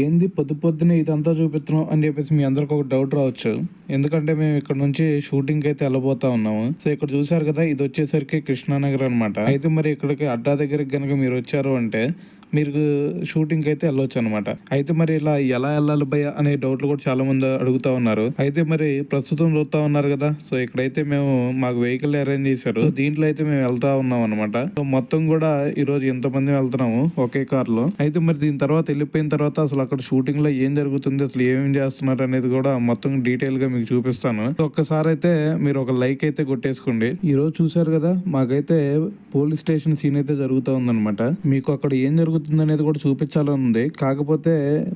ఏంది పొద్దు పొద్దునే ఇదంతా చూపిస్తున్నాం అని చెప్పేసి మీ అందరికి ఒక డౌట్ రావచ్చు. ఎందుకంటే మేము ఇక్కడ నుంచి షూటింగ్ అయితే వెళ్ళబోతా ఉన్నాము. సో ఇక్కడ చూసారు కదా, ఇది వచ్చేసరికి కృష్ణానగర్ అనమాట. అయితే మరి ఇక్కడికి అడ్డా దగ్గరికి కనుక మీరు వచ్చారు అంటే మీరు షూటింగ్ అయితే వెళ్ళొచ్చు అనమాట. అయితే మరి ఇలా ఎలా వెళ్ళాలి భయ్య అనే డౌట్లు కూడా చాలా మంది అడుగుతా ఉన్నారు. అయితే మరి ప్రస్తుతం చూస్తా ఉన్నారు కదా, సో ఇక్కడైతే మేము మాకు వెహికల్ అరేంజ్ చేశారు. దీంట్లో అయితే మేము వెళ్తా ఉన్నాం అనమాట. సో మొత్తం కూడా ఈ రోజు ఎంతమంది వెళ్తున్నాము ఒకే కార్ లో. అయితే మరి దీని తర్వాత వెళ్ళిపోయిన తర్వాత అసలు అక్కడ షూటింగ్ లో ఏం జరుగుతుంది, అసలు ఏమేం చేస్తున్నారు అనేది కూడా మొత్తం డీటెయిల్ గా మీకు చూపిస్తాను. ఒక్కసారి అయితే మీరు ఒక లైక్ అయితే కొట్టేసుకోండి. ఈ రోజు చూసారు కదా, మాకైతే పోలీస్ స్టేషన్ సీన్ అయితే జరుగుతూ ఉందన్నమాట. మీకు అక్కడ ఏం జరుగుతుంది అనేది కూడా చూపించాలని ఉంది. కాకపోతే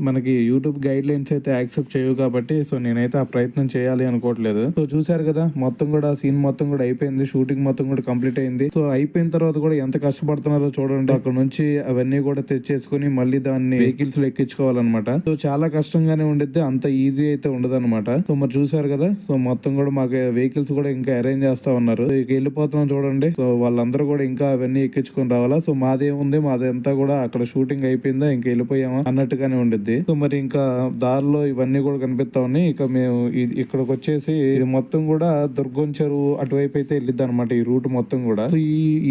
మనకి యూట్యూబ్ గైడ్ లైన్స్ అయితే యాక్సెప్ట్ చేయవు కాబట్టి సో నేనైతే ఆ ప్రయత్నం చేయాలి అనుకోవట్లేదు. సో చూసారు కదా, మొత్తం కూడా సీన్ మొత్తం కూడా అయిపోయింది. షూటింగ్ మొత్తం కూడా కంప్లీట్ అయింది. సో అయిపోయిన తర్వాత కూడా ఎంత కష్టపడుతున్నారో చూడండి. అక్కడ నుంచి అవన్నీ కూడా తెచ్చేసుకుని మళ్ళీ దాన్ని వెహికల్స్ లో ఎక్కించుకోవాలన్నమాట. సో చాలా కష్టంగానే ఉండిద్ది, అంత ఈజీ అయితే ఉండదు అనమాట. సో మరి చూసారు కదా, సో మొత్తం కూడా మాకు వెహికల్స్ కూడా ఇంకా అరేంజ్ చేస్తా ఉన్నారు. ఇక వెళ్ళిపోతున్నాం చూడండి. సో వాళ్ళందరూ కూడా ఇంకా అవన్నీ ఎక్కించుకొని రావాలా. సో మాదేముంది, మాదంతా కూడా అక్కడ షూటింగ్ అయిపోయిందా ఇంకా వెళ్ళిపోయామా అన్నట్టుగానే ఉండిద్ది. సో మరి ఇంకా దారిలో ఇవన్నీ కూడా కనిపిస్తా ఉన్నాయి. ఇక మేము ఇక్కడికి వచ్చేసి ఇది మొత్తం కూడా దుర్గం చెరువు అటువైపు అయితే వెళ్ళిద్ది అనమాట ఈ రూట్ మొత్తం కూడా. సో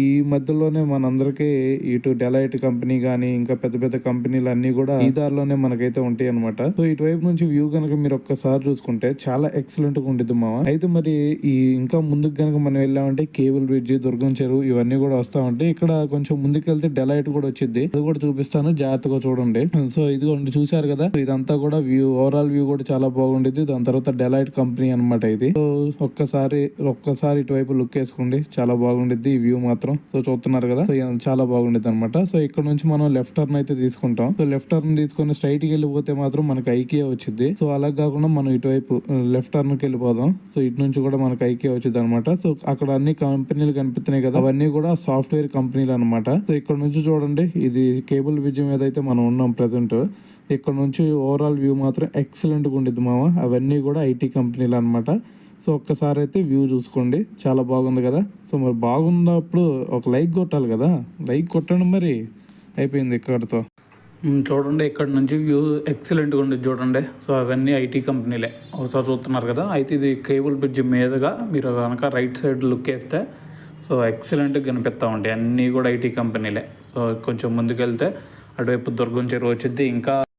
ఈ మధ్యలోనే మనందరికీ ఇటు డెలైట్ కంపెనీ గానీ ఇంకా పెద్ద పెద్ద కంపెనీలు అన్ని కూడా ఈ దారిలోనే మనకైతే ఉంటాయి అనమాట. సో ఇటువైపు నుంచి వ్యూ కనుక మీరు ఒక్కసారి చూసుకుంటే చాలా ఎక్సలెంట్ గా ఉండిద్ది మామ. అయితే మరి ఈ ఇంకా ముందుకు కనుక మనం వెళ్ళామంటే కేబుల్ బ్రిడ్జ్, దుర్గం చెరువు ఇవన్నీ కూడా వస్తా ఉంటాయి. ఇక్కడ కొంచెం ముందుకు వెళ్తే డెలైట్ కూడా వచ్చింది, అది కూడా చూపిస్తాను, జాగ్రత్తగా చూడండి. సో ఇదిగోండి చూసారు కదా, ఇదంతా కూడా వ్యూ, ఓవరాల్ వ్యూ కూడా చాలా బాగుండేది. దాని తర్వాత డెలైట్ కంపెనీ అనమాట ఇది. సో ఒక్కసారి ఇటువైపు లుక్ వేసుకోండి, చాలా బాగుండిద్ది ఈ వ్యూ మాత్రం. సో చూస్తున్నారు కదా, సో చాలా బాగుండిద్ది అనమాట. సో ఇక్కడ నుంచి మనం లెఫ్ట్ టర్న్ అయితే తీసుకుంటాం. సో లెఫ్ట్ టర్న్ తీసుకొని స్ట్రైట్ కి వెళ్ళిపోతే మాత్రం మనకి ఐకియా వచ్చింది. సో అలా కాకుండా మనం ఇటువైపు లెఫ్ట్ టర్న్ కి వెళ్ళిపోదాం. సో ఇటు నుంచి కూడా మనకి ఐకియా వచ్చింది అనమాట. సో అక్కడ అన్ని కంపెనీలు కనిపిస్తున్నాయి కదా, అవన్నీ కూడా సాఫ్ట్వేర్ కంపెనీలు అనమాట. సో ఇక్కడ నుంచి చూడండి, ఇది కేబుల్ బ్రిడ్జ్ మీద అయితే మనం ఉన్నాం ప్రెసెంట్. ఇక్కడ నుంచి ఓవరాల్ వ్యూ మాత్రం ఎక్సలెంట్గా ఉండిద్ది మామ. అవన్నీ కూడా ఐటీ కంపెనీలు అనమాట. సో ఒక్కసారి అయితే వ్యూ చూసుకోండి, చాలా బాగుంది కదా. సో మరి బాగున్నప్పుడు ఒక లైక్ కొట్టాలి కదా, లైక్ కొట్టండి. మరి అయిపోయింది ఇక్కడితో. చూడండి, ఇక్కడ నుంచి వ్యూ ఎక్సలెంట్గా ఉండేది చూడండి. సో అవన్నీ ఐటీ కంపెనీలే ఒకసారి చూస్తున్నారు కదా. అయితే ఇది కేబుల్ బ్రిడ్జ్ మీదుగా మీరు కనుక రైట్ సైడ్ లుక్ వేస్తే సో ఎక్సలెంట్గా కనిపిస్తూ ఉంటాయి, అన్నీ కూడా ఐటీ కంపెనీలే. సో కొంచెం ముందుకెళ్తే అటువైపు దుర్గం చెరువు వచ్చింది. ఇంకా